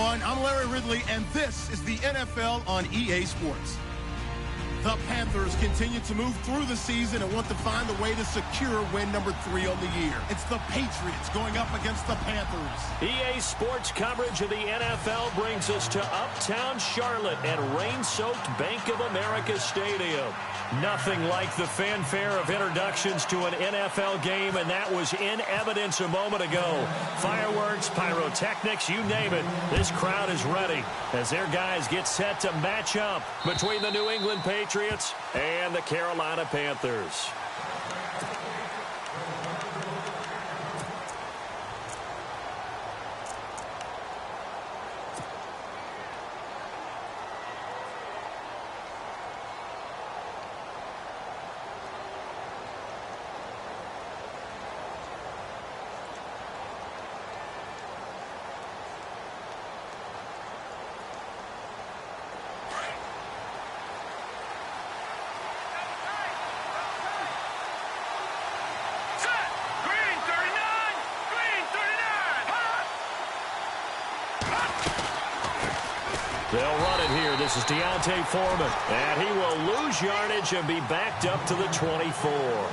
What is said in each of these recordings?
everyone. I'm Larry Ridley, and this is the NFL on EA Sports. The Panthers continue to move through the season and want to find a way to secure win number 3 on the year. It's the Patriots going up against the Panthers. EA Sports coverage of the NFL brings us to uptown Charlotte at rain-soaked Bank of America Stadium. Nothing like the fanfare of introductions to an NFL game, and that was in evidence a moment ago. Fireworks, pyrotechnics, you name it. This crowd is ready as their guys get set to match up between the New England Patriots and the Carolina Panthers. They'll run it here. This is Deontay Foreman. And he will lose yardage and be backed up to the 24.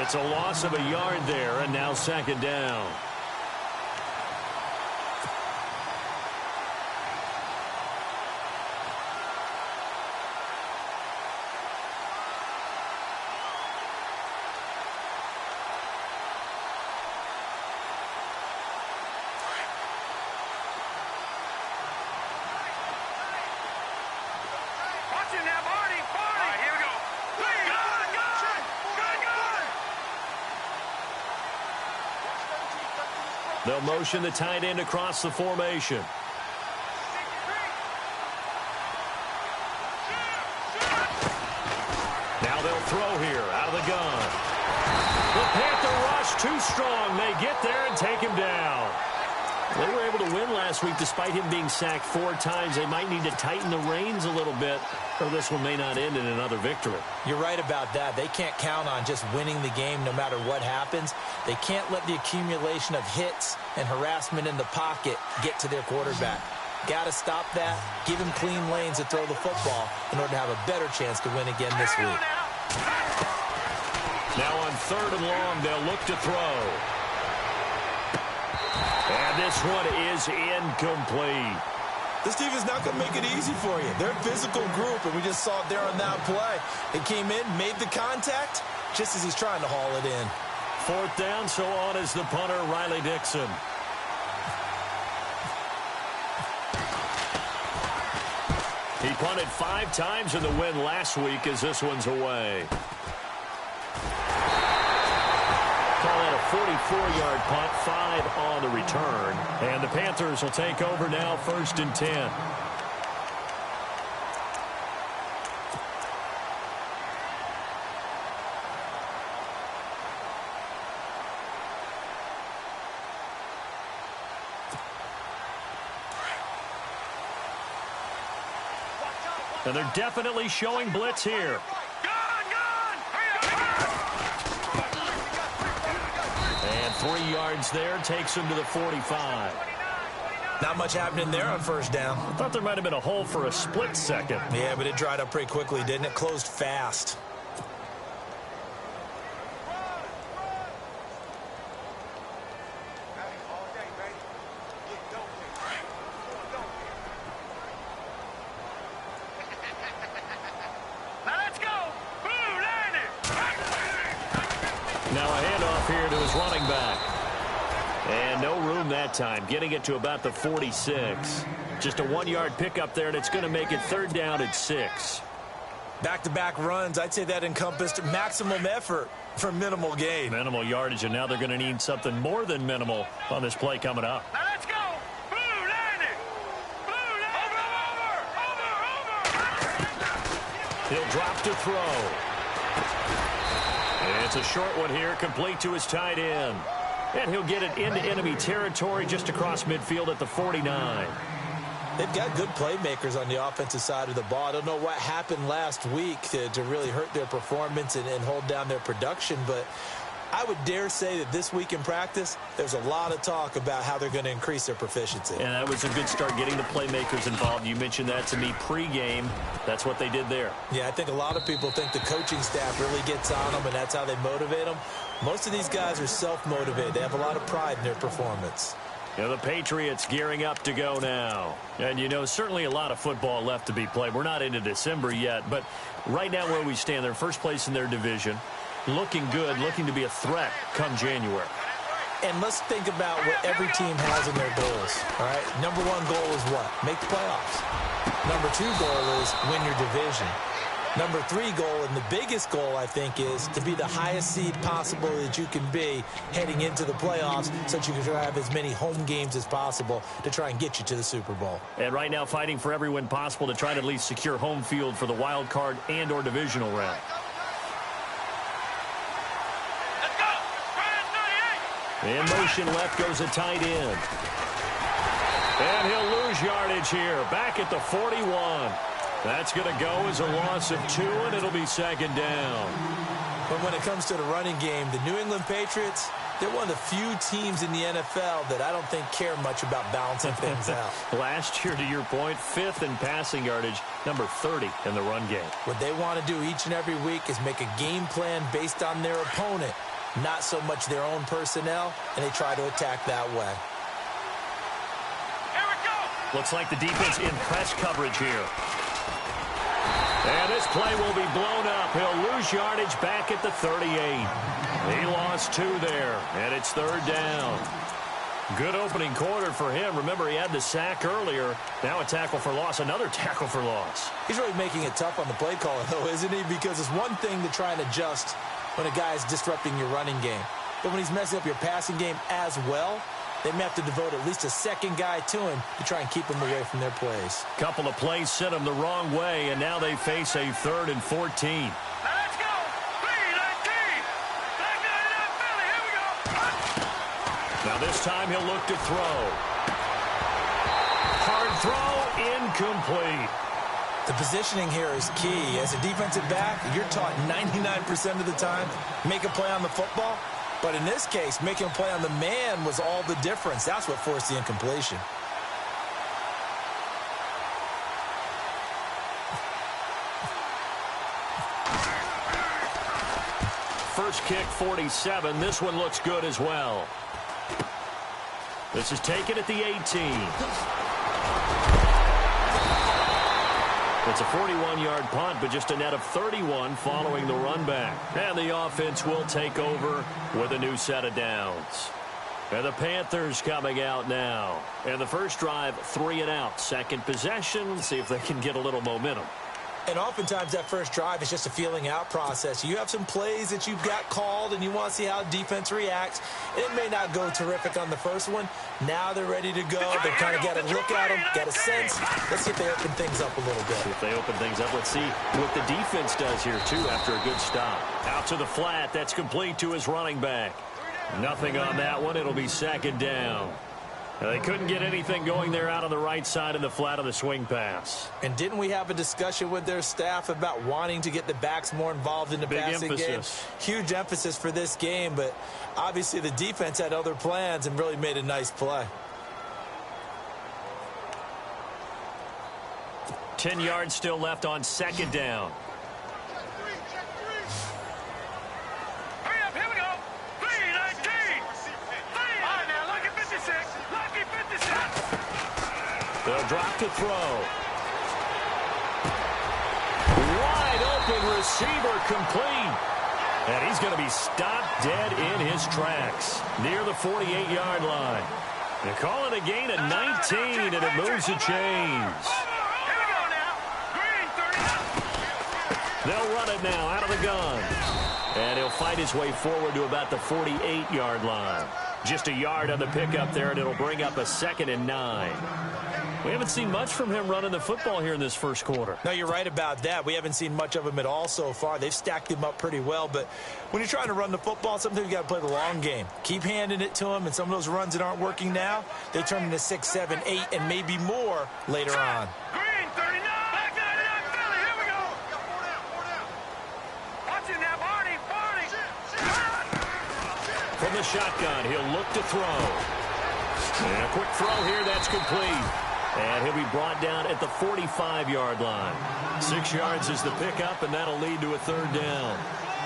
It's a loss of a yard there, and now second down. They'll motion the tight end across the formation. Now they'll throw here out of the gun. The Panther rush too strong. They get there and take him down. They were able to win last week despite him being sacked 4 times. They might need to tighten the reins a little bit, or this one may not end in another victory. You're right about that. They can't count on just winning the game no matter what happens. They can't let the accumulation of hits and harassment in the pocket get to their quarterback. Got to stop that, give him clean lanes to throw the football in order to have a better chance to win again this week. Now on 3rd and long, they'll look to throw. And this one is incomplete. This defense not going to make it easy for you. They're a physical group, and we just saw it there on that play. It came in, made the contact, just as he's trying to haul it in. 4th down, so on is the punter, Riley Dixon. He punted 5 times in the win last week as this one's away. Call that a 44-yard punt, 5 on the return. And the Panthers will take over now, 1st and 10. And they're definitely showing blitz here. And 3 yards there takes him to the 45. Not much happening there on 1st down. I thought there might have been a hole for a split second. Yeah, but it dried up pretty quickly, didn't it? Closed fast. Now a handoff here to his running back. And no room that time, getting it to about the 46. Just a 1-yard pickup there, and it's going to make it 3rd down at 6. Back-to-back runs, I'd say that encompassed maximum effort for minimal gain. Minimal yardage, and now they're going to need something more than minimal on this play coming up. Now let's go! Blue landing! Blue landing! Over! He'll drop to throw. It's a short one here, complete to his tight end. And he'll get it into enemy territory just across midfield at the 49. They've got good playmakers on the offensive side of the ball. I don't know what happened last week to really hurt their performance and hold down their production, but I would dare say that this week in practice, there's a lot of talk about how they're going to increase their proficiency. And that was a good start, getting the playmakers involved. You mentioned that to me pregame. That's what they did there. Yeah, I think a lot of people think the coaching staff really gets on them, and that's how they motivate them. Most of these guys are self-motivated. They have a lot of pride in their performance. Yeah, the Patriots gearing up to go now. And, you know, certainly a lot of football left to be played. We're not into December yet, but right now where we stand, they're first place in their division. Looking good, looking to be a threat come January. And let's think about what every team has in their goals, all right? Number one goal is what? Make the playoffs. Number two goal is win your division. Number three goal, and the biggest goal, I think, is to be the highest seed possible that you can be heading into the playoffs so that you can have as many home games as possible to try and get you to the Super Bowl. And right now fighting for every win possible to try to at least secure home field for the wild card and or divisional round. Let's go. Ryan 98. In motion left goes a tight end. And he'll lose yardage here. Back at the 41. That's going to go as a loss of 2, and it'll be second down. But when it comes to the running game, the New England Patriots, they're one of the few teams in the NFL that I don't think care much about balancing things out. Last year, to your point, 5th in passing yardage, number 30 in the run game. What they want to do each and every week is make a game plan based on their opponent, not so much their own personnel, and they try to attack that way. Here we go. Looks like the defense in press coverage here. And this play will be blown up. He'll lose yardage back at the 38. He lost 2 there, and it's third down. Good opening quarter for him. Remember, he had the sack earlier. Now a tackle for loss, another tackle for loss. He's really making it tough on the play caller, though, isn't he? Because it's one thing to try and adjust when a guy is disrupting your running game. But when he's messing up your passing game as well, they may have to devote at least a second guy to him to try and keep him away from their plays. Couple of plays sent him the wrong way, and now they face a 3rd and 14. Now let's go. 3-19. Back 99 Philly. Here we go. Now this time he'll look to throw. Hard throw, incomplete. The positioning here is key. As a defensive back, you're taught 99% of the time, make a play on the football. But in this case, making a play on the man was all the difference. That's what forced the incompletion. First kick, 47. This one looks good as well. This is taken at the 18. It's a 41-yard punt, but just a net of 31 following the run back. And the offense will take over with a new set of downs. And the Panthers coming out now. And the first drive, 3 and out. Second possession, see if they can get a little momentum. And oftentimes that first drive is just a feeling out process. You have some plays that you've got called and you want to see how defense reacts. It may not go terrific on the first one. Now they're ready to go. They've kind of got a look at them, got a sense. Let's see if they open things up a little bit. See if they open things up. Let's see what the defense does here, too, after a good stop. Out to the flat. That's complete to his running back. Nothing on that one. It'll be second down. They couldn't get anything going there out on the right side of the flat of the swing pass. And didn't we have a discussion with their staff about wanting to get the backs more involved in the passing game? Huge emphasis for this game, but obviously the defense had other plans and really made a nice play. 10 yards still left on second down. They'll drop to throw. Wide open receiver complete. And he's going to be stopped dead in his tracks near the 48-yard line. They call it a gain of 19, and it moves the chains. They'll run it now out of the gun. And he'll fight his way forward to about the 48-yard line. Just a yard on the pickup there, and it'll bring up a 2nd and 9. We haven't seen much from him running the football here in this first quarter. No, you're right about that. We haven't seen much of him at all so far. They've stacked him up pretty well, but when you're trying to run the football, sometimes you got to play the long game. Keep handing it to him, and some of those runs that aren't working now, they turn into 6, 7, 8, and maybe more later on. Green, 39. Back 99 Philly. Here we go. Watch it now, Barney. From the shotgun, he'll look to throw. And a quick throw here, that's complete. And he'll be brought down at the 45-yard line. 6 yards is the pickup, and that'll lead to a third down.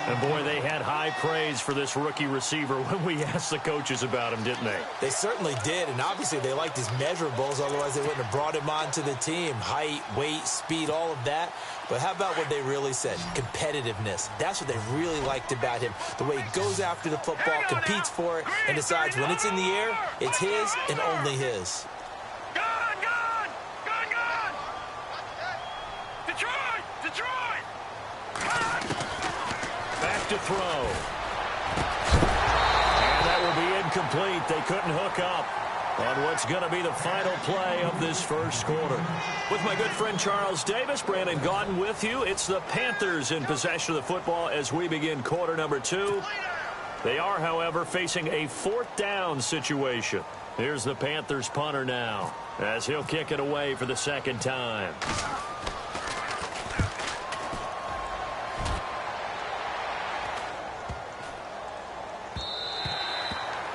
And, boy, they had high praise for this rookie receiver when we asked the coaches about him, didn't they? They certainly did, and obviously they liked his measurables. Otherwise, they wouldn't have brought him onto the team. Height, weight, speed, all of that. But how about what they really said? Competitiveness. That's what they really liked about him. The way he goes after the football, competes for it, and decides when it's in the air, it's his and only his. Back to throw. And that will be incomplete. They couldn't hook up on what's going to be the final play of this first quarter. With my good friend Charles Davis, Brandon Gaudin with you. It's the Panthers in possession of the football as we begin quarter number 2. They are, however, facing a 4th down situation. Here's the Panthers punter now as he'll kick it away for the second time.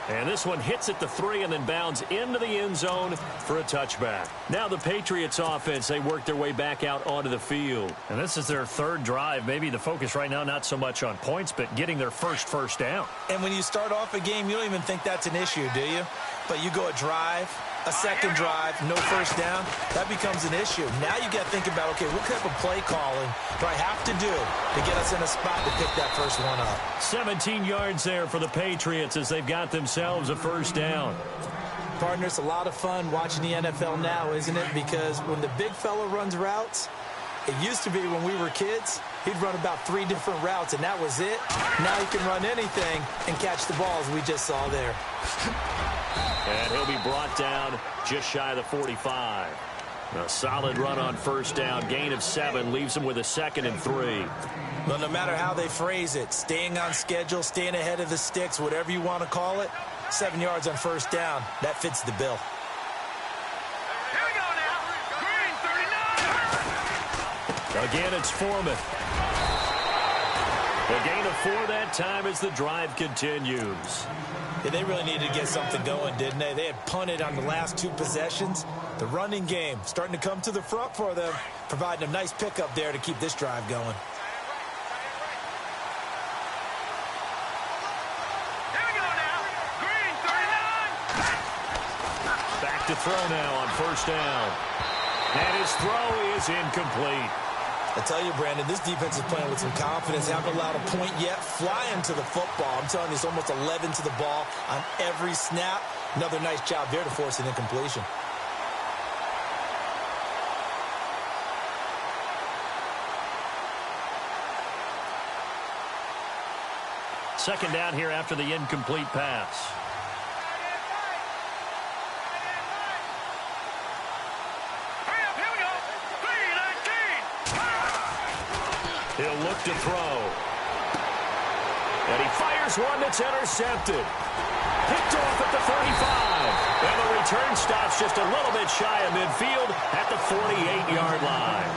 And this one hits at the 3 and then bounds into the end zone for a touchback. Now the Patriots offense, they work their way back out onto the field. And this is their 3rd drive. Maybe the focus right now not so much on points, but getting their first down. And when you start off a game, you don't even think that's an issue, do you? But you go a drive, a second drive, no first down, that becomes an issue. Now you got to think about, okay, what type of play calling do I have to do to get us in a spot to pick that first one up? 17 yards there for the Patriots as they've got themselves a first down. Partner, it's a lot of fun watching the NFL now, isn't it? Because when the big fella runs routes, it used to be when we were kids, he'd run about 3 different routes, and that was it. Now he can run anything and catch the balls we just saw there. And he'll be brought down just shy of the 45. A solid run on first down. Gain of 7 leaves him with a 2nd and 3. Well, no matter how they phrase it, staying on schedule, staying ahead of the sticks, whatever you want to call it, 7 yards on first down, that fits the bill. Here we go now. Green, 39. Again, it's Foreman. A gain of 4 that time as the drive continues. Yeah, they really needed to get something going, didn't they? They had punted on the last 2 possessions. The running game starting to come to the front for them, providing a nice pickup there to keep this drive going. Here we go now. Green, 39. Back to throw now on first down. And his throw is incomplete. I tell you, Brandon, this defense is playing with some confidence. Haven't allowed a point yet. Flying to the football. I'm telling you, it's almost 11 to the ball on every snap. Another nice job there to force an incompletion. Second down here after the incomplete pass. He'll look to throw. And he fires one that's intercepted. Picked off at the 45. And the return stops just a little bit shy of midfield at the 48-yard line.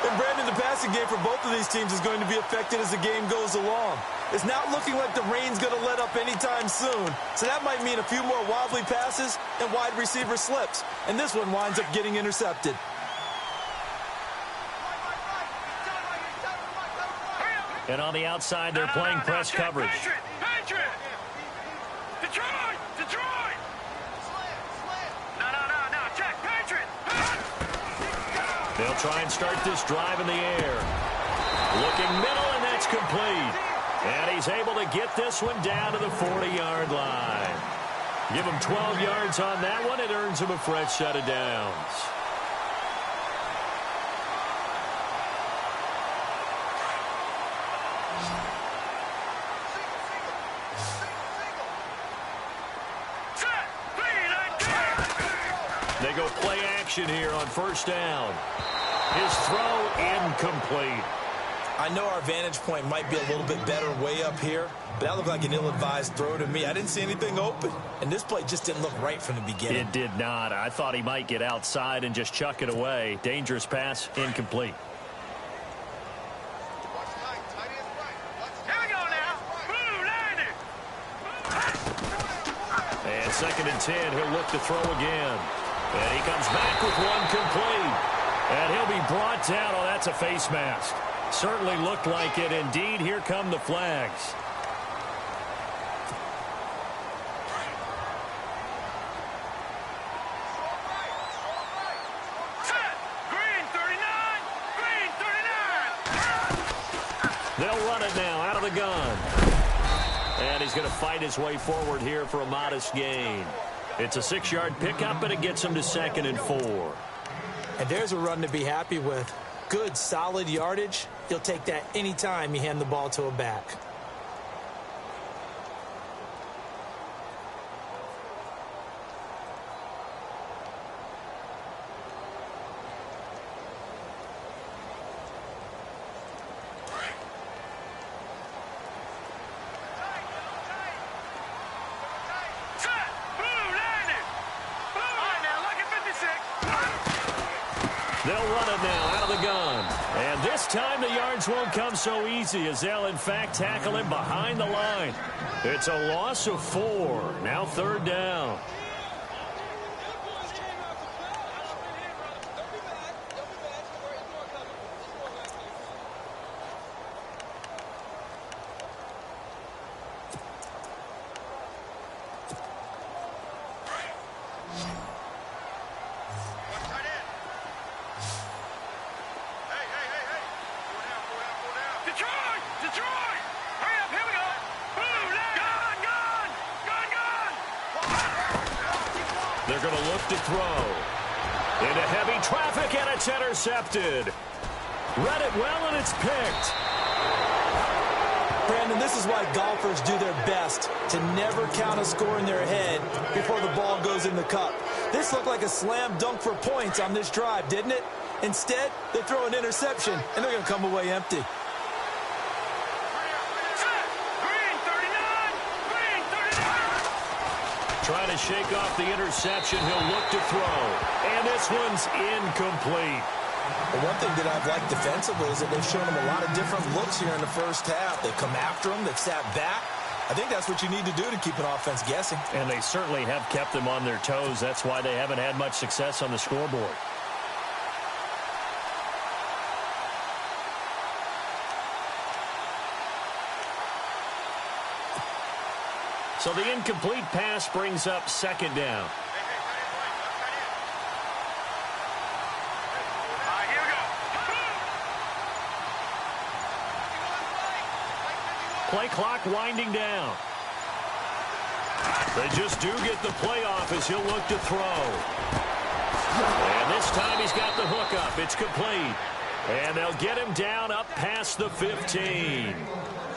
And Brandon, the passing game for both of these teams is going to be affected as the game goes along. It's not looking like the rain's going to let up anytime soon. So that might mean a few more wobbly passes and wide receiver slips. And this one winds up getting intercepted. And on the outside, they're playing press coverage. Patriot! Detroit! Detroit! No, check, Patriot! They'll try and start this drive in the air. Looking middle, and that's complete. And he's able to get this one down to the 40-yard line. Give him 12 yards on that one. It earns him a fresh set of downs. They go play action here on first down. His throw incomplete. I know our vantage point might be a little bit better way up here, but that looked like an ill-advised throw to me. I didn't see anything open, and this play just didn't look right from the beginning. It did not. I thought he might get outside and just chuck it away. Dangerous pass, incomplete. Here we go now. Blue 90. 2nd and 10, he'll look to throw again. And he comes back with one complete. And he'll be brought down. Oh, that's a face mask. Certainly looked like it. Indeed, here come the flags. They'll run it now out of the gun. And he's going to fight his way forward here for a modest gain. It's a 6-yard pickup, and it gets him to 2nd and 4. And there's a run to be happy with. Good, solid yardage. He'll take that anytime you hand the ball to a back. They'll run it now out of the gun. And this time the yards won't come so easy as they'll, in fact, tackle him behind the line. It's a loss of 4. Now 3rd down. They're going to look to throw. Into heavy traffic, and it's intercepted. Read it well, and it's picked. Brandon, this is why golfers do their best to never count a score in their head before the ball goes in the cup. This looked like a slam dunk for points on this drive, didn't it? Instead, they throw an interception, and they're going to come away empty. Trying to shake off the interception. He'll look to throw. And this one's incomplete. Well, one thing that I've liked defensively is that they've shown him a lot of different looks here in the first half. They've come after him. They've sat back. I think that's what you need to do to keep an offense guessing. And they certainly have kept them on their toes. That's why they haven't had much success on the scoreboard. So the incomplete pass brings up 2nd down. Play clock winding down. They just do get the play off as he'll look to throw. And this time he's got the hook up. It's complete. And they'll get him down up past the 15.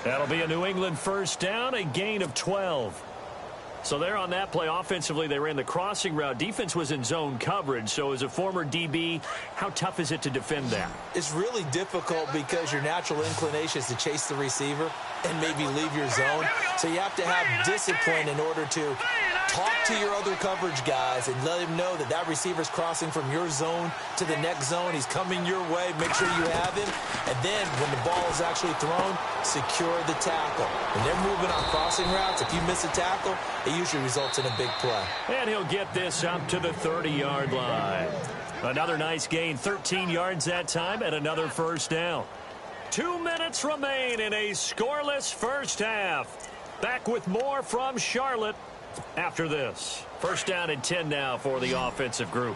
That'll be a New England 1st down, a gain of 12. So there on that play, offensively, they ran the crossing route. Defense was in zone coverage. So as a former DB, how tough is it to defend that? It's really difficult because your natural inclination is to chase the receiver and maybe leave your zone. So you have to have discipline in order to talk to your other coverage guys and let him know that that receiver's crossing from your zone to the next zone. He's coming your way. Make sure you have him. And then when the ball is actually thrown, secure the tackle. When they're moving on crossing routes, if you miss a tackle, it usually results in a big play. And he'll get this up to the 30-yard line. Another nice gain, 13 yards that time, and another 1st down. 2 minutes remain in a scoreless first half. Back with more from Charlotte after this. 1st down and 10 now for the offensive group.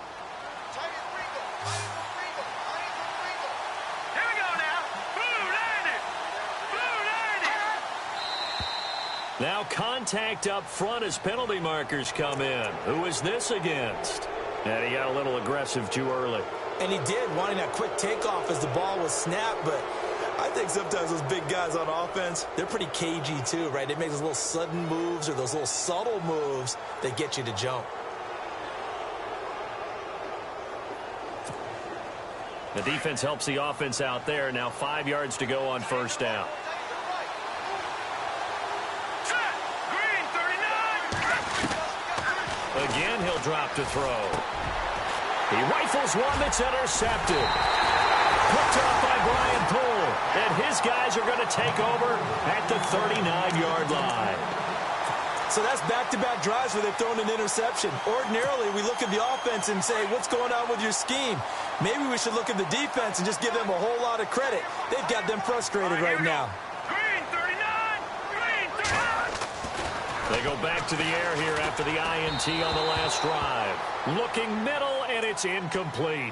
Now contact up front as penalty markers come in. Who is this against? And he got a little aggressive too early. And he did, wanting that quick takeoff as the ball was snapped, but I think sometimes those big guys on offense, they're pretty cagey too, right? They make those little sudden moves or those little subtle moves that get you to jump. The defense helps the offense out there. Now 5 yards to go on 1st down. Again, he'll drop to throw. He rifles one that's intercepted. Picked up by Brian Poole. And his guys are going to take over at the 39-yard line. So that's back-to-back drives where they've thrown an interception. Ordinarily, we look at the offense and say, what's going on with your scheme? Maybe we should look at the defense and just give them a whole lot of credit. They've got them frustrated right now. Green 39! Green 39! They go back to the air here after the INT on the last drive. Looking middle, and it's incomplete.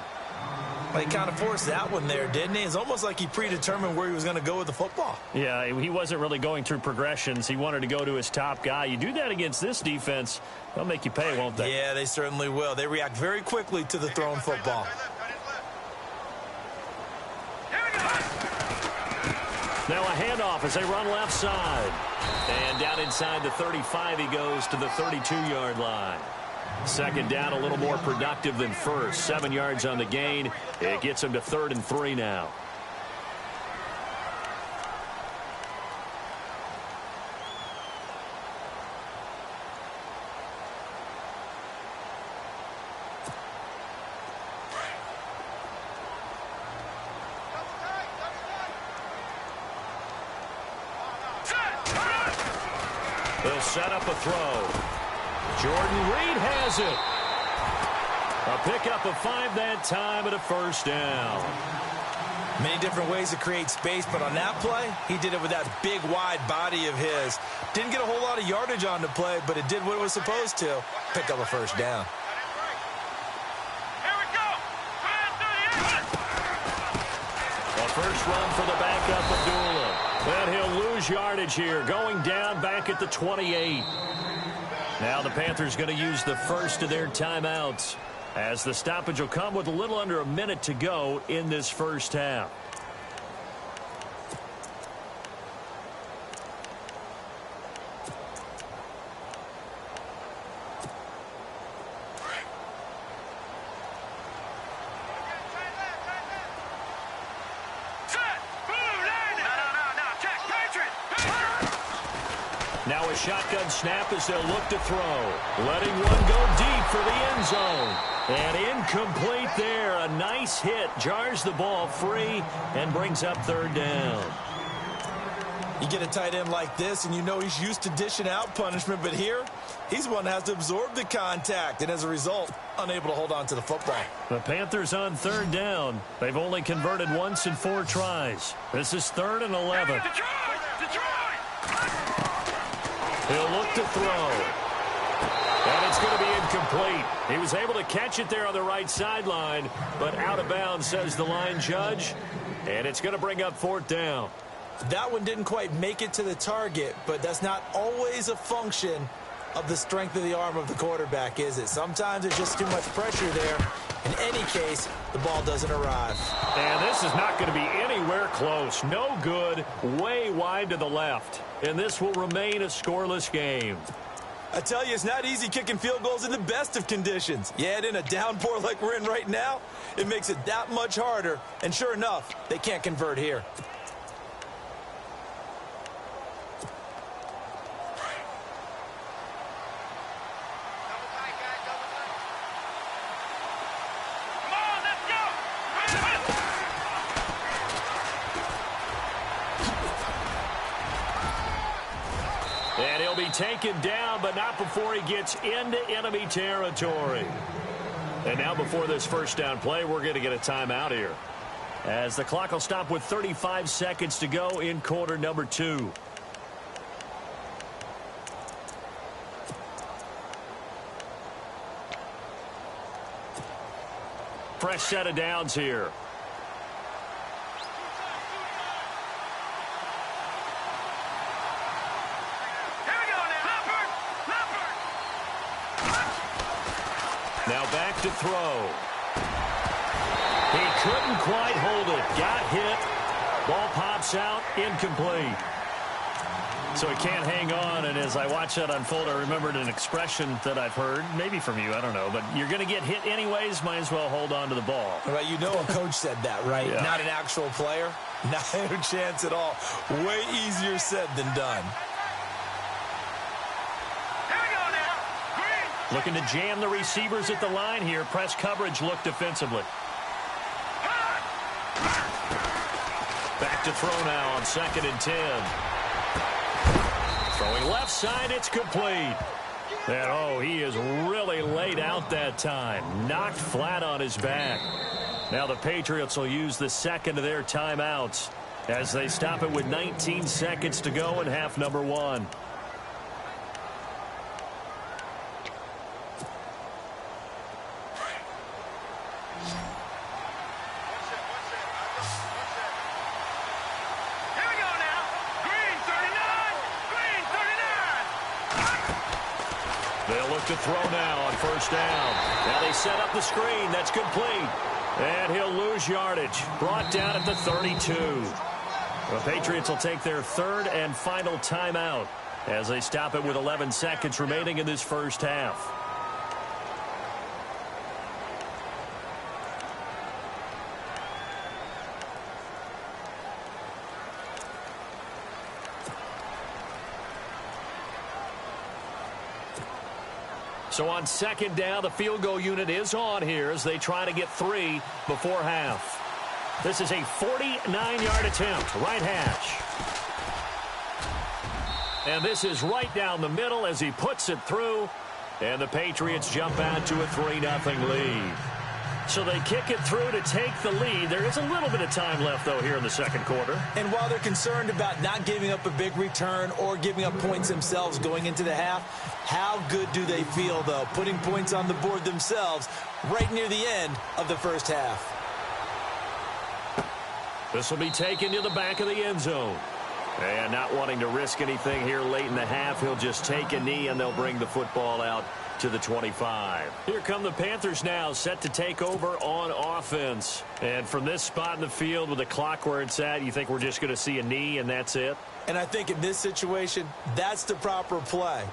Well, he kind of forced that one there, didn't he? It's almost like he predetermined where he was going to go with the football. Yeah, he wasn't really going through progressions. He wanted to go to his top guy. You do that against this defense, they'll make you pay, won't they? Yeah, they certainly will. They react very quickly to the thrown football. Now a handoff as they run left side. And down inside the 35, he goes to the 32-yard line. Second down, a little more productive than first. 7 yards on the gain. It gets him to 3rd and 3 now. They'll set up a throw. Jordan Reed has it. A pickup of 5 that time and a first down. Many different ways to create space, but on that play, he did it with that big, wide body of his. Didn't get a whole lot of yardage on the play, but it did what it was supposed to. Pick up a first down. Here we go! A first run for the backup, Abdullah. And he'll lose yardage here, going down back at the 28. Now the Panthers going to use the first of their timeouts, as the stoppage will come with a little under a minute to go in this first half. Now a shotgun snap as they'll look to throw. Letting one go deep for the end zone. And incomplete there. A nice hit. Jars the ball free and brings up 3rd down. You get a tight end like this, and you know he's used to dishing out punishment, but here, he's one that has to absorb the contact, and as a result, unable to hold on to the football. The Panthers on 3rd down. They've only converted once in 4 tries. This is 3rd and 11. He'll look to throw. And it's going to be incomplete. He was able to catch it there on the right sideline, but out of bounds, says the line judge. And it's going to bring up 4th down. That one didn't quite make it to the target, but that's not always a function of the strength of the arm of the quarterback, is it? Sometimes there's just too much pressure there. In any case, the ball doesn't arrive. And this is not going to be anywhere close. No good, way wide to the left. And this will remain a scoreless game. I tell you, it's not easy kicking field goals in the best of conditions. Yet in a downpour like we're in right now, it makes it that much harder. And sure enough, they can't convert here. And he'll be taken down, but not before he gets into enemy territory. And now before this first down play, we're going to get a timeout here, as the clock will stop with 35 seconds to go in quarter number 2. Fresh set of downs here. Now back to throw. He couldn't quite hold it. Got hit. Ball pops out. Incomplete. So he can't hang on, and as I watch that unfold, I remembered an expression that I've heard, maybe from you, I don't know, but you're going to get hit anyways, might as well hold on to the ball. Well, you know a coach said that, right? Yeah. Not an actual player. Not a chance at all. Way easier said than done. Looking to jam the receivers at the line here. Press coverage look defensively. Back to throw now on 2nd and 10. From Going left side, it's complete. And, oh, he is really laid out that time. Knocked flat on his back. Now the Patriots will use the second of their timeouts as they stop it with 19 seconds to go in half number 1. They'll look to throw now on first down. Now they set up the screen. That's complete. And he'll lose yardage. Brought down at the 32. The Patriots will take their third and final timeout as they stop it with 11 seconds remaining in this first half. So on second down, the field goal unit is on here as they try to get 3 before half. This is a 49-yard attempt, right hash. And this is right down the middle as he puts it through. And the Patriots jump out to a 3-0 lead. So they kick it through to take the lead. There is a little bit of time left, though, here in the second quarter. And while they're concerned about not giving up a big return or giving up points themselves going into the half, how good do they feel, though, putting points on the board themselves right near the end of the first half? This will be taken to the back of the end zone. And not wanting to risk anything here late in the half, he'll just take a knee and they'll bring the football out to the 25. Here come the Panthers now, set to take over on offense. And from this spot in the field with the clock where it's at, you think we're just going to see a knee and that's it? And I think in this situation, that's the proper play.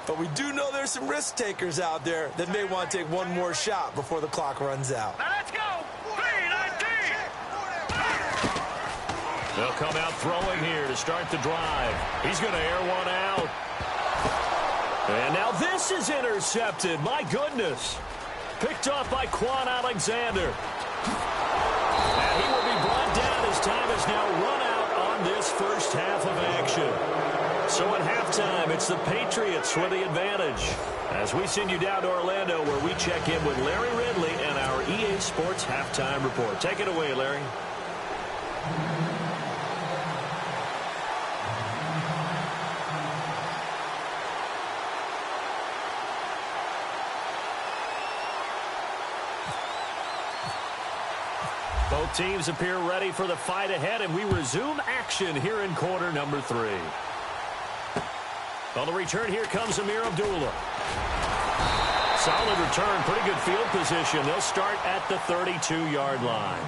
But we do know there's some risk takers out there that may want to take one more shot before the clock runs out. Now let's go. 3-19. They'll come out throwing here to start the drive. He's going to air one out. And now this is intercepted. My goodness. Picked off by Quan Alexander. And he will be brought down as time has now run out on this first half of action. So at halftime, it's the Patriots with the advantage. As we send you down to Orlando where we check in with Larry Ridley and our EA Sports Halftime Report. Take it away, Larry. Both teams appear ready for the fight ahead, and we resume action here in quarter number 3. On the return, here comes Amir Abdullah. Solid return, pretty good field position. They'll start at the 32-yard line.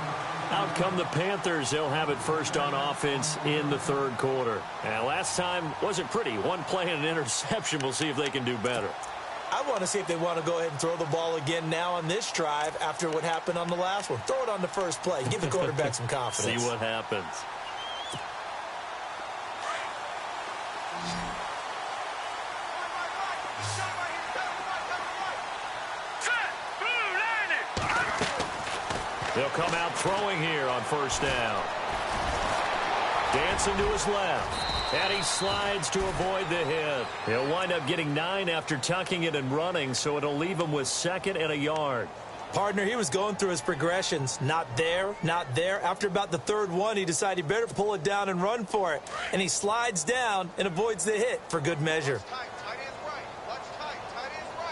Out come the Panthers. They'll have it first on offense in the third quarter. And last time wasn't pretty. One play and an interception. We'll see if they can do better. I want to see if they want to go ahead and throw the ball again now on this drive after what happened on the last one. Throw it on the first play. Give the quarterback some confidence. See what happens. They'll come out throwing here on first down. Dancing to his left. And he slides to avoid the hit. He'll wind up getting 9 after tucking it and running, so it'll leave him with 2nd and a yard. Partner, he was going through his progressions. Not there, not there. After about the third one, he decided he better pull it down and run for it. And he slides down and avoids the hit for good measure. All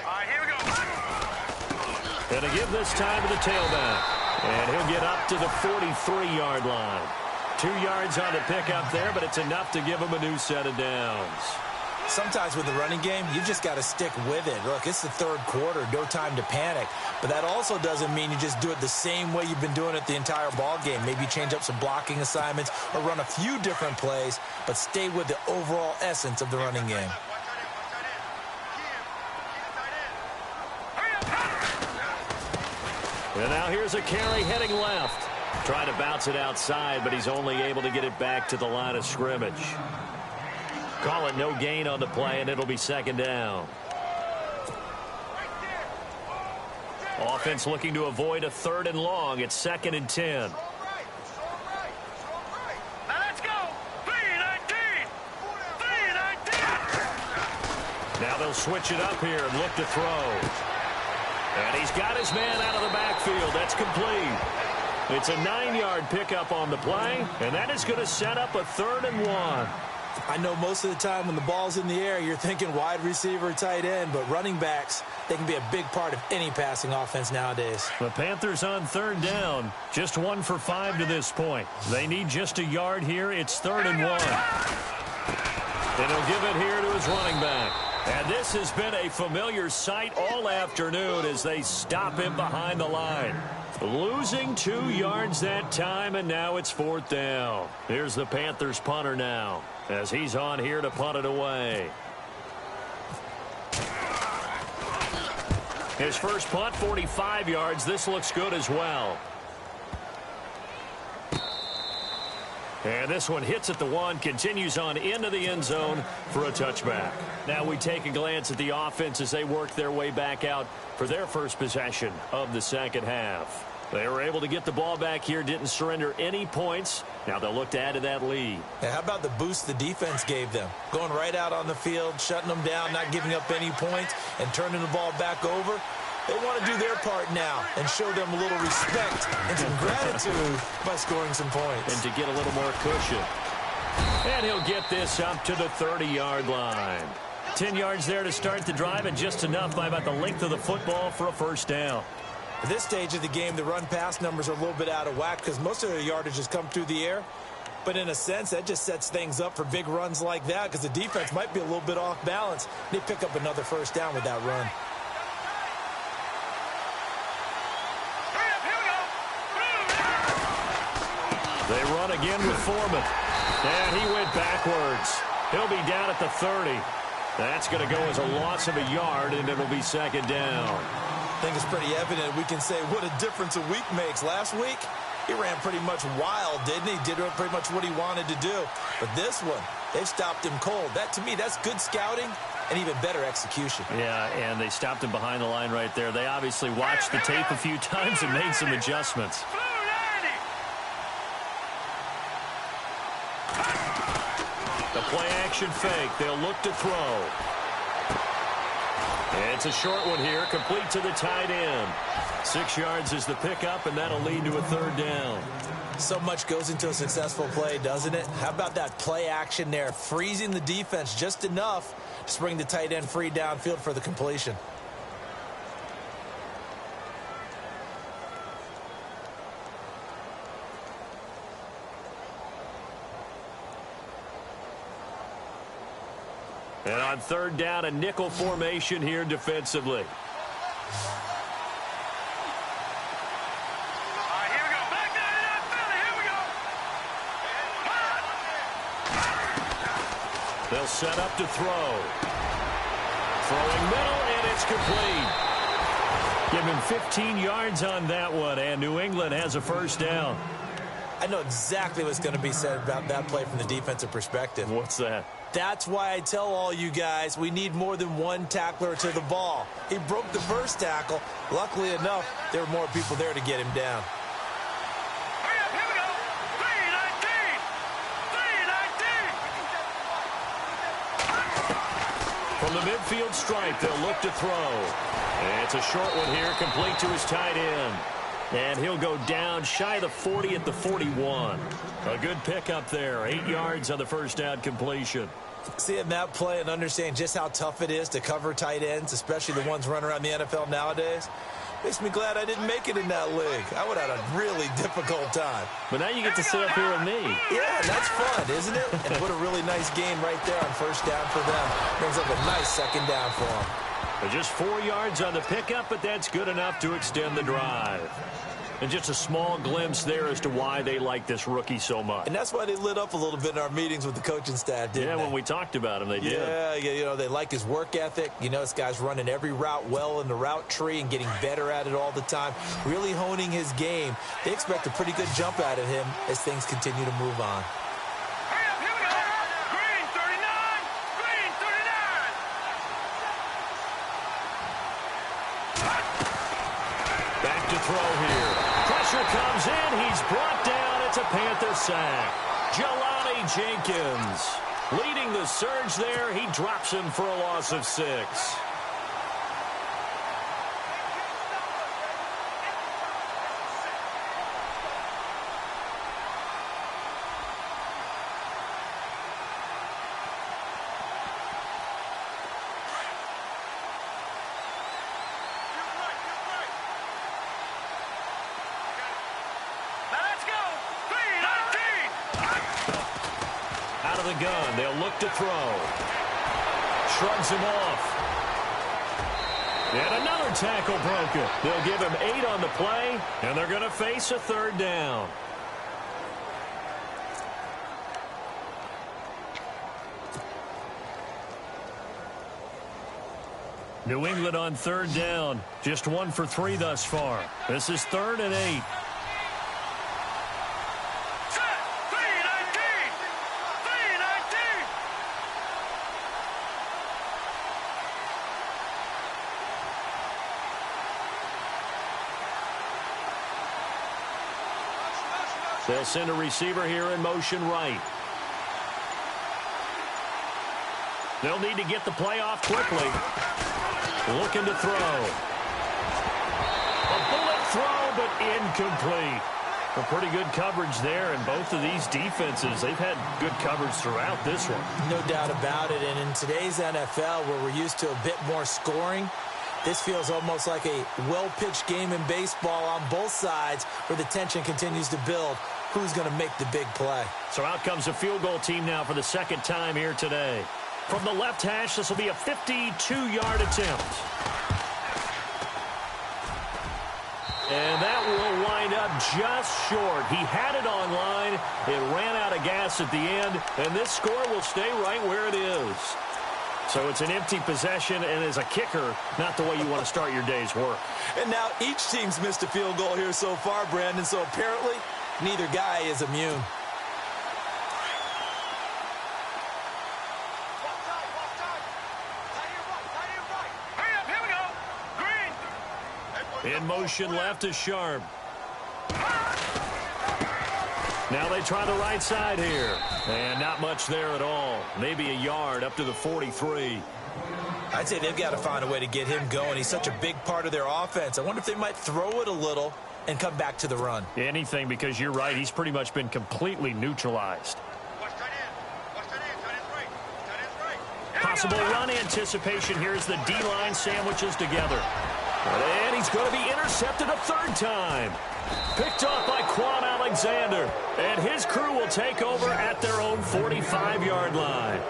right, here we go. And to give this time to the tailback. And he'll get up to the 43-yard line. 2 yards on the pickup there, but it's enough to give him a new set of downs. Sometimes with the running game, you just got to stick with it. Look, it's the third quarter, no time to panic. But that also doesn't mean you just do it the same way you've been doing it the entire ball game. Maybe change up some blocking assignments or run a few different plays, but stay with the overall essence of the running game. And now here's a carry heading left. Trying to bounce it outside, but he's only able to get it back to the line of scrimmage. Call it no gain on the play, and it'll be 2nd down. Offense looking to avoid a 3rd and long. It's 2nd and 10. Now let's go. 3-19. 3-19. Now they'll switch it up here and look to throw. And he's got his man out of the backfield. That's complete. It's a 9-yard pickup on the play, and that is going to set up a 3rd and 1. I know most of the time when the ball's in the air, you're thinking wide receiver, tight end, but running backs, they can be a big part of any passing offense nowadays. The Panthers on 3rd down, just 1 for 5 to this point. They need just a yard here. It's 3rd and 1. And he'll give it here to his running back. And this has been a familiar sight all afternoon as they stop him behind the line. Losing 2 yards that time, and now it's 4th down. Here's the Panthers punter now as he's on here to punt it away. His first punt, 45 yards. This looks good as well. And this one hits at the 1, continues on into the end zone for a touchback. Now we take a glance at the offense as they work their way back out for their first possession of the second half. They were able to get the ball back here, didn't surrender any points. Now they'll look to add to that lead. Now, how about the boost the defense gave them? Going right out on the field, shutting them down, not giving up any points, and turning the ball back over. They want to do their part now and show them a little respect and some gratitude by scoring some points. And to get a little more cushion. And he'll get this up to the 30-yard line. 10 yards there to start the drive, and just enough by about the length of the football for a first down. At this stage of the game, the run-pass numbers are a little bit out of whack because most of their yardage has come through the air. But in a sense, that just sets things up for big runs like that because the defense might be a little bit off balance. They pick up another first down with that run. They run again with Foreman. And he went backwards. He'll be down at the 30. That's going to go as a loss of a yard, and it'll be 2nd down. I think it's pretty evident. We can say what a difference a week makes. Last week, he ran pretty much wild, didn't he? Did pretty much what he wanted to do. But this one, they've stopped him cold. That, to me, that's good scouting and even better execution. Yeah, and they stopped him behind the line right there. They obviously watched the tape a few times and made some adjustments. The play-action fake. They'll look to throw. It's a short one here, complete to the tight end. 6 yards is the pickup, and that'll lead to a 3rd down. So much goes into a successful play, doesn't it? How about that play action there, freezing the defense just enough to bring the tight end free downfield for the completion. And on 3rd down, a nickel formation here defensively. They'll set up to throw. Throwing middle, and it's complete. Give him 15 yards on that one, and New England has a first down. I know exactly what's going to be said about that play from the defensive perspective. What's that? That's why I tell all you guys we need more than one tackler to the ball. He broke the first tackle. Luckily enough, there were more people there to get him down. From the midfield stripe, they'll look to throw. And it's a short one here, complete to his tight end. And he'll go down shy of the 40 at the 41. A good pickup there. 8 yards on the first down completion. Seeing that play and understanding just how tough it is to cover tight ends, especially the ones running around the NFL nowadays, makes me glad I didn't make it in that league. I would have had a really difficult time. But now you get to sit up here with me. Yeah, that's fun, isn't it? And what a really nice game right there on first down for them. Brings up a nice 2nd down for them. Just 4 yards on the pickup, but that's good enough to extend the drive. And just a small glimpse there as to why they like this rookie so much. And that's why they lit up a little bit in our meetings with the coaching staff, didn't they? Yeah, when we talked about him, they did. Yeah, you know, they like his work ethic. You know, this guy's running every route well in the route tree and getting better at it all the time, really honing his game. They expect a pretty good jump out of him as things continue to move on. Back to throw here. Pressure comes in. He's brought down. It's a Panther sack. Jelani Jenkins. Leading the surge there, he drops him for a loss of 6. The gun. They'll look to throw. Shrugs him off. And another tackle broken. They'll give him 8 on the play, and they're going to face a 3rd down. New England on 3rd down. Just 1 for 3 thus far. This is 3rd and 8. They'll send a receiver here in motion right. They'll need to get the play off quickly. Looking to throw. A bullet throw, but incomplete. A pretty good coverage there, and both of these defenses, they've had good coverage throughout this one. No doubt about it, and in today's NFL, where we're used to a bit more scoring, this feels almost like a well-pitched game in baseball on both sides where the tension continues to build. Who's going to make the big play? So out comes a field goal team now for the 2nd time here today. From the left hash, this will be a 52-yard attempt. And that will wind up just short. He had it on line. It ran out of gas at the end, and this score will stay right where it is. So it's an empty possession, and as a kicker, not the way you want to start your day's work. And now each team's missed a field goal here so far, Brandon, so apparently neither guy is immune. In motion left is Sharp. Now they try the right side here. And not much there at all. Maybe a yard up to the 43. I'd say they've got to find a way to get him going. He's such a big part of their offense. I wonder if they might throw it a little and come back to the run. Anything, because you're right. He's pretty much been completely neutralized. Possible run anticipation here as the D-line sandwiches together. And he's going to be intercepted a 3rd time. Picked off by Quan Alexander. And his crew will take over at their own 45-yard line.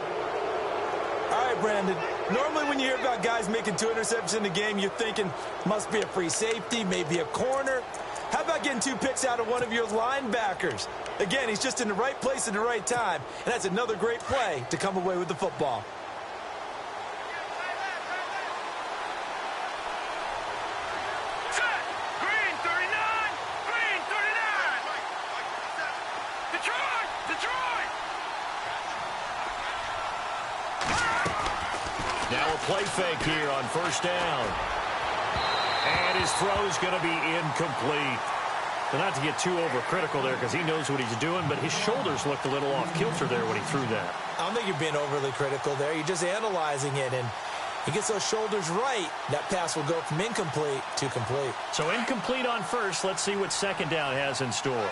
All right, Brandon. Normally when you hear about guys making 2 interceptions in the game, you're thinking must be a free safety, maybe a corner. How about getting 2 picks out of one of your linebackers? Again, he's just in the right place at the right time. And that's another great play to come away with the football. Now a play fake here on 1st down. And his throw's going to be incomplete. But not to get too overcritical there because he knows what he's doing, but his shoulders looked a little off kilter there when he threw that. I don't think you're being overly critical there. You're just analyzing it, and he gets those shoulders right. That pass will go from incomplete to complete. So incomplete on 1st. Let's see what 2nd down has in store.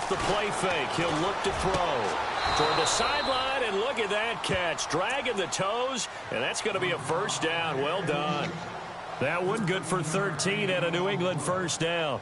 The play fake. He'll look to throw toward the sideline, and look at that catch. Dragging the toes, and that's going to be a 1st down. Well done. That one good for 13 and a New England 1st down.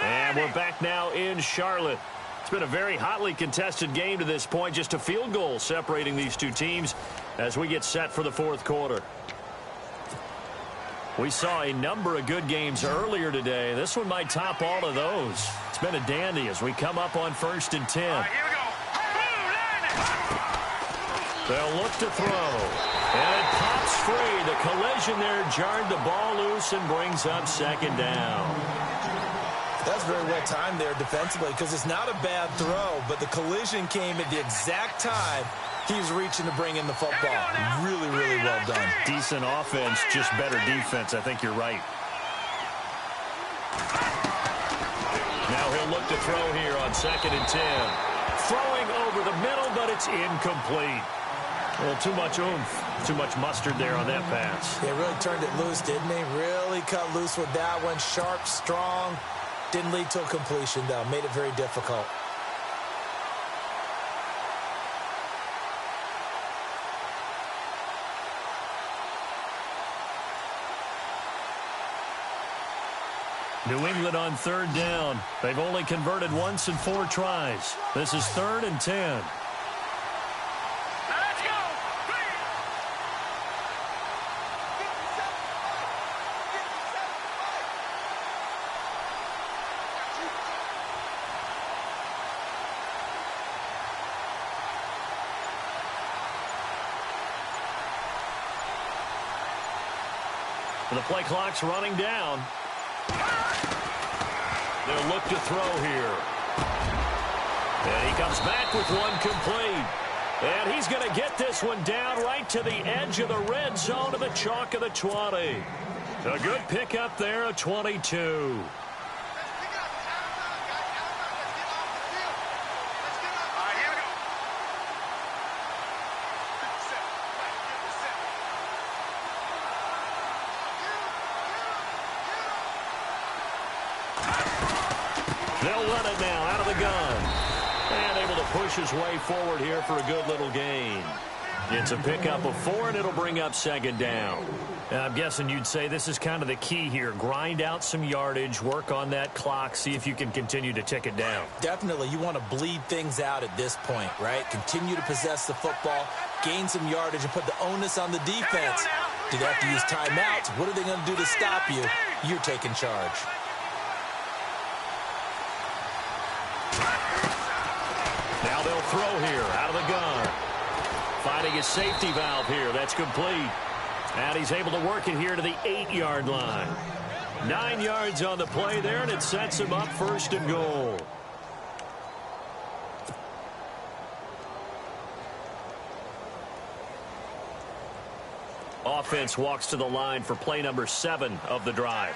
And we're back now in Charlotte. It's been a very hotly contested game to this point. Just a field goal separating these 2 teams as we get set for the 4th quarter. We saw a number of good games earlier today. This one might top all of those. It's been a dandy as we come up on 1st and 10. Here we go. They'll look to throw. And it pops free. The collision there jarred the ball loose and brings up second down. That's very well timed there defensively because it's not a bad throw, but the collision came at the exact time he was reaching to bring in the football. Really, really well done. Decent offense, just better defense. I think you're right. Now he'll look to throw here on 2nd and 10. Throwing over the middle, but it's incomplete. Well, too much oomph, too much mustard there on that pass. He really turned it loose, didn't he? Really cut loose with that one. Sharp, strong. Didn't lead to a completion, though. Made it very difficult. New England on 3rd down. They've only converted once in 4 tries. This is 3rd and 10. Let's go. The play clock's running down. They'll look to throw here. And he comes back with one complete. And he's going to get this one down right to the edge of the red zone to the chalk of the 20. A good pickup there, a 22. They'll run it now out of the gun. And able to push his way forward here for a good little gain. It's a pickup of 4, and it'll bring up 2nd down. I'm guessing you'd say this is kind of the key here. Grind out some yardage, work on that clock, see if you can continue to tick it down. Definitely, you want to bleed things out at this point, right? Continue to possess the football, gain some yardage, and put the onus on the defense. Do they have to use timeouts? What are they going to do to stop you? You're taking charge. Now they'll throw here out of the gun. Finding his safety valve here. That's complete. And he's able to work it here to the 8-yard line. 9 yards on the play there, and it sets him up 1st and goal. Offense walks to the line for play number 7 of the drive.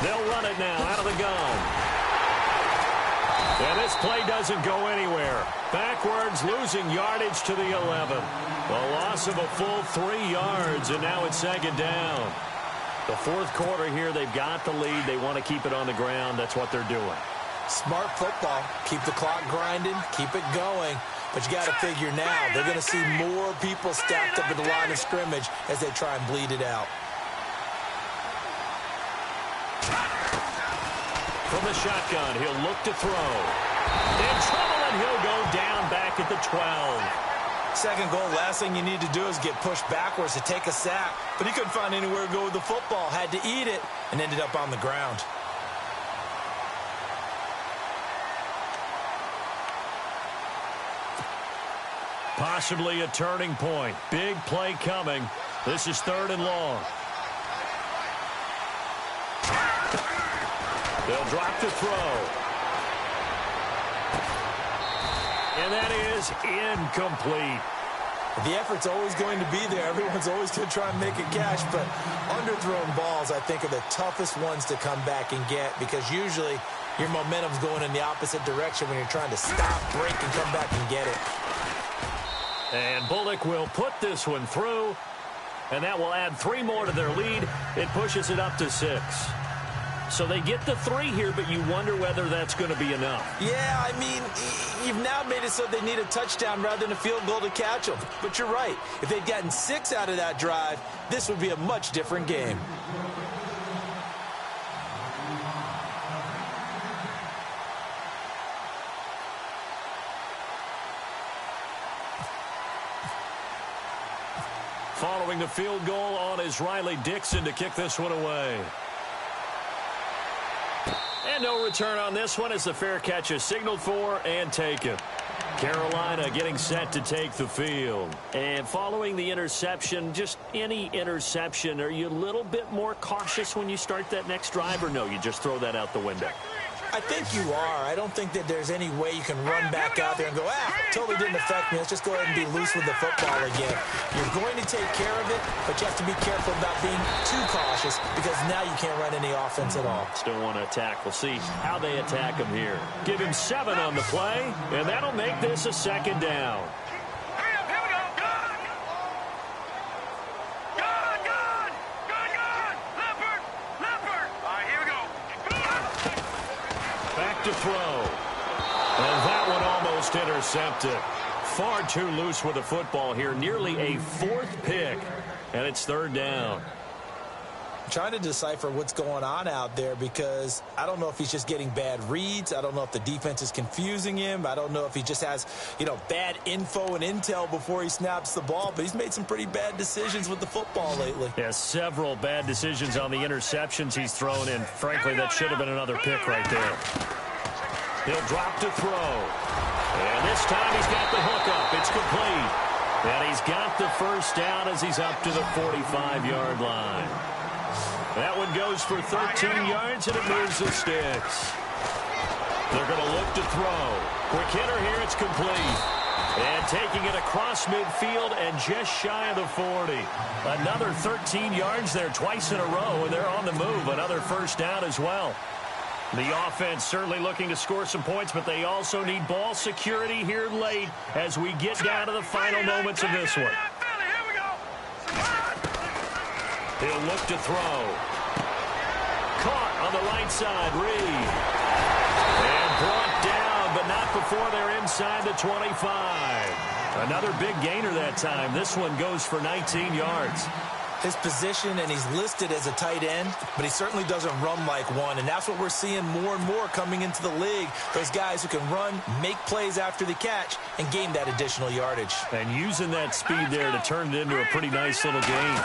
They'll run it now out of the gun. And this play doesn't go anywhere. Backwards, losing yardage to the 11. A loss of a full 3 yards, and now it's 2nd down. The 4th quarter here, they've got the lead. They want to keep it on the ground. That's what they're doing. Smart football. Keep the clock grinding. Keep it going. But you got to figure now, they're going to see more people stacked up at the line of scrimmage as they try and bleed it out. From the shotgun, he'll look to throw. In trouble, and he'll go down back at the 12. Second goal, last thing you need to do is get pushed backwards to take a sack. But he couldn't find anywhere to go with the football. Had to eat it and ended up on the ground. Possibly a turning point. Big play coming. This is 3rd and long. They'll drop to throw. And that is incomplete. The effort's always going to be there. Everyone's always going to try and make a catch, but underthrown balls, I think, are the toughest ones to come back and get because usually your momentum's going in the opposite direction when you're trying to stop, break, and come back and get it. And Bullock will put this one through, and that will add 3 more to their lead. It pushes it up to 6. So they get the 3 here, but you wonder whether that's going to be enough. Yeah, I mean, you've now made it so they need a touchdown rather than a field goal to catch them. But you're right. If they'd gotten 6 out of that drive, this would be a much different game. Following the field goal on is Riley Dixon to kick this one away. And no return on this one as the fair catch is signaled for and taken. Carolina getting set to take the field. And following the interception, just any interception, are you a little bit more cautious when you start that next drive, or no, you just throw that out the window? I think you are. I don't think that there's any way you can run back out there and go, totally didn't affect me. Let's just go ahead and be loose with the football again. You're going to take care of it, but you have to be careful about being too cautious because now you can't run any offense at all. Still want to attack. We'll see how they attack him here. Give him 7 on the play, and that'll make this a second down. To throw. And that one almost intercepted. Far too loose with the football here. Nearly a 4th pick. And it's 3rd down. I'm trying to decipher what's going on out there because I don't know if he's just getting bad reads. I don't know if the defense is confusing him. I don't know if he just has, bad info and intel before he snaps the ball. But he's made some pretty bad decisions with the football lately. Yeah, several bad decisions on the interceptions he's thrown in. Frankly, that should have been another pick right there. He'll drop to throw. And this time he's got the hook up. It's complete. And he's got the first down as he's up to the 45-yard line. That one goes for 13 yards, and it moves the sticks. They're going to look to throw. Quick hitter here. It's complete. And taking it across midfield and just shy of the 40. Another 13 yards there twice in a row, and they're on the move. Another first down as well. The offense certainly looking to score some points, but they also need ball security here late as we get down to the final moments of this one. He'll look to throw. Caught on the right side, Reed. And brought down, but not before they're inside the 25. Another big gainer that time. This one goes for 19 yards. His position, and he's listed as a tight end, but he certainly doesn't run like one, and that's what we're seeing more and more coming into the league. Those guys who can run, make plays after the catch, and gain that additional yardage. And using that speed there to turn it into a pretty nice little gain.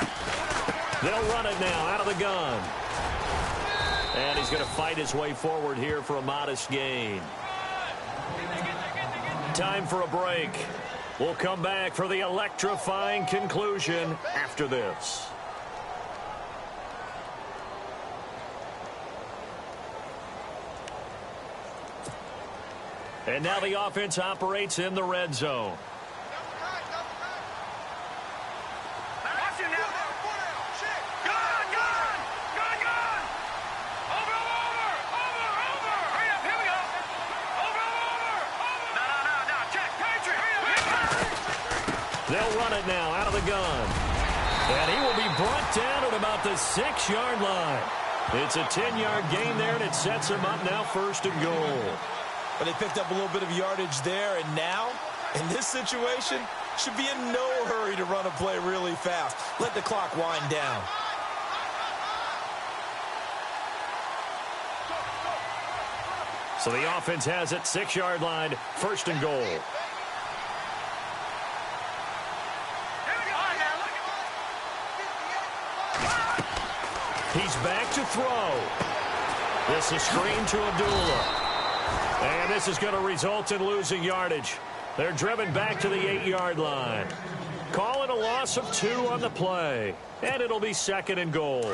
They'll run it now out of the gun. And he's going to fight his way forward here for a modest gain. Time for a break. We'll come back for the electrifying conclusion after this. And now the offense operates in the red zone. They'll run it now out of the gun. And he will be brought down at about the 6-yard line. It's a 10-yard gain there, and it sets him up now 1st and goal. But they picked up a little bit of yardage there, and now, in this situation, should be in no hurry to run a play really fast. Let the clock wind down. So the offense has it, 6-yard line, 1st and goal. He's back to throw. This is screen to Abdullah. And this is going to result in losing yardage. They're driven back to the 8-yard line. Calling a loss of 2 on the play. And it'll be 2nd and goal.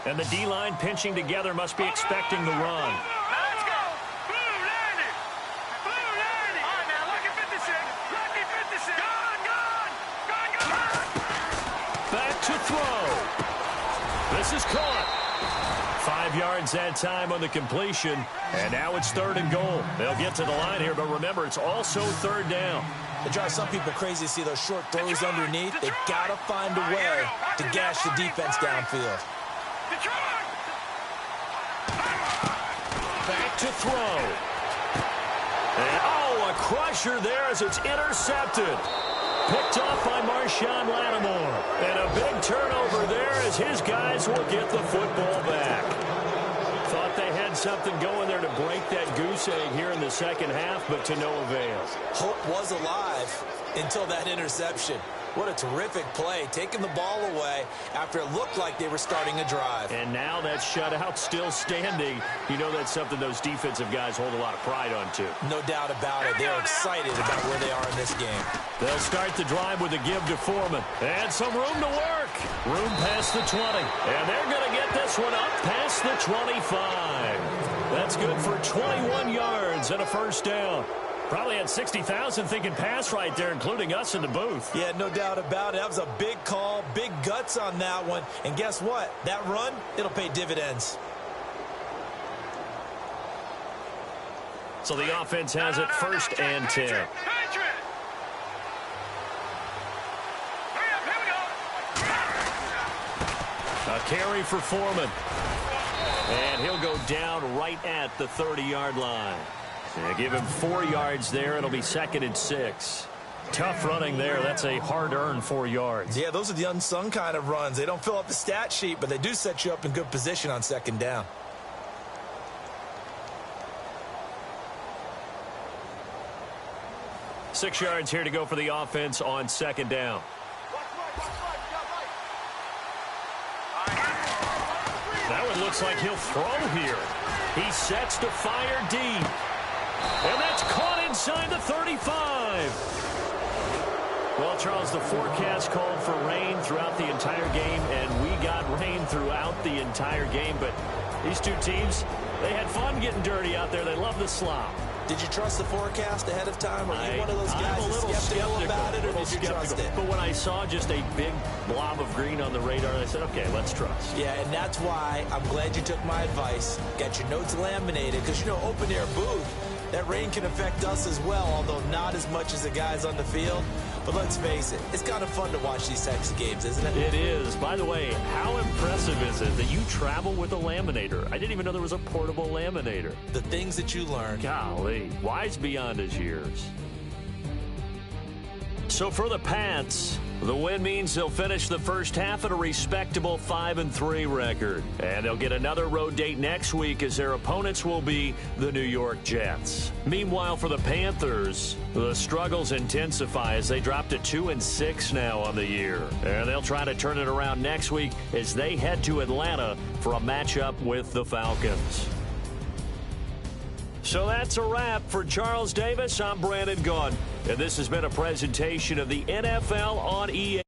And the D-line pinching together must be expecting the run. To throw. This is caught. 5 yards that time on the completion. And now it's 3rd and goal. They'll get to the line here, but remember, it's also 3rd down. It drives some people crazy to see those short throws underneath. They've got to find a way to gash the defense downfield. Back to throw. And, a crusher there as it's intercepted. Picked off by Marshawn Lattimore. And a big turnover there as his guys will get the football back. Thought they had something going there to break that goose egg here in the second half, but to no avail. Hope was alive until that interception. What a terrific play, taking the ball away after it looked like they were starting a drive. And now that shutout still standing. You know that's something those defensive guys hold a lot of pride on, too. No doubt about it. They're excited about where they are in this game. They'll start the drive with a give to Foreman. And some room to work. Room past the 20. And they're going to get this one up past the 25. That's good for 21 yards and a first down. Probably had 60,000 thinking pass right there, including us in the booth. Yeah, no doubt about it. That was a big call, big guts on that one. And guess what? That run, it'll pay dividends. So the offense has it first and 10. A carry for Foreman. And he'll go down right at the 30-yard line. And give him 4 yards there. It'll be 2nd and 6. Tough running there. That's a hard-earned 4 yards. Yeah, those are the unsung kind of runs. They don't fill up the stat sheet, but they do set you up in good position on 2nd down. Six yards here to go for the offense on 2nd down. That one looks like he'll throw here. He sets to fire deep. And that's caught inside the 35. Well, Charles, the forecast called for rain throughout the entire game, and we got rain throughout the entire game. But these two teams, they had fun getting dirty out there. They love the slop. Did you trust the forecast ahead of time? Are you one of those guys I'm a little skeptical about it, or did you trust it? But when I saw just a big blob of green on the radar, I said, okay, let's trust. Yeah, and that's why I'm glad you took my advice. Got your notes laminated, because, you know, open-air booth, that rain can affect us as well, although not as much as the guys on the field. But let's face it, it's kind of fun to watch these types of games, isn't it? It is. By the way, how impressive is it that you travel with a laminator? I didn't even know there was a portable laminator. The things that you learn. Golly, wise beyond his years. So for the Pats, the win means they'll finish the first half at a respectable 5-3 record. And they'll get another road date next week as their opponents will be the New York Jets. Meanwhile, for the Panthers, the struggles intensify as they drop to 2-6 now on the year. And they'll try to turn it around next week as they head to Atlanta for a matchup with the Falcons. So that's a wrap. For Charles Davis, I'm Brandon Gaudin. And this has been a presentation of the NFL on EA.